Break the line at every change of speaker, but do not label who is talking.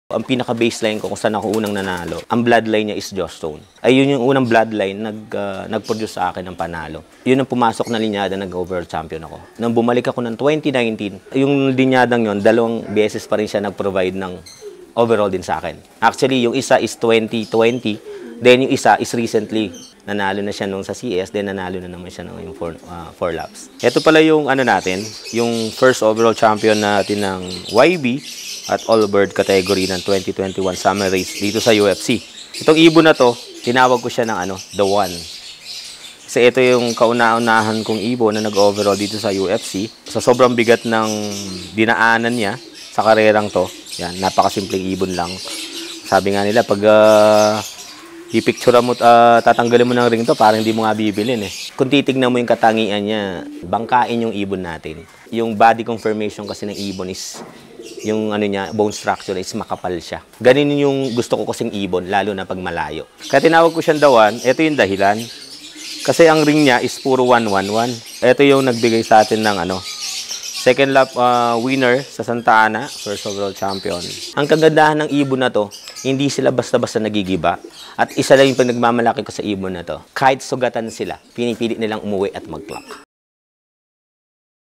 Ang pinaka-baseline ko kung saan ako unang nanalo, ang bloodline niya is Joss Stone. Ay yun yung unang bloodline nag-produce sa akin ng panalo. Yun ang pumasok na linyada, nag-overall champion ako. Nang bumalik ako ng 2019, yung linyadang yun, 2 beses pa rin siya nag-provide ng overall din sa akin. Actually, yung isa is 2020, then yung isa is recently. Nanalo na siya nung sa CS, then nanalo na naman siya nung yung 4 laps. Ito pala yung ano natin, yung first overall champion natin ng YB at all-bird category ng 2021 Summer Race dito sa UFC. Itong ibon na to, tinawag ko siya ng The One. Kasi ito yung kauna-unahan kong ibon na nag-overall dito sa UFC. Sa sobrang bigat ng dinaanan niya sa karerang to, yan, napakasimpleng ibon lang. Sabi nga nila, pag i-picture mo, tatanggalin mo ng ring to, parang hindi mo nga bibilin eh. Kung titignan mo yung katangian niya, bangkain yung ibon natin. Yung body conformation kasi ng ibon is yung niya, bone structure is makapal siya. Ganun yung gusto ko kasing ibon, lalo na pag malayo. Kaya tinawag ko siyang dawan, ito yung dahilan. Kasi ang ring niya is puro 1-1-1. Ito yung nagbigay sa atin ng second lap winner sa Santa Ana, first overall champion. Ang kagandahan ng ibon na to, hindi sila basta-basta nagigiba. At isa lang yung pag nagmamalaki ko sa ibon na to, kahit sugatan sila, pinipilit nilang umuwi at mag-clock.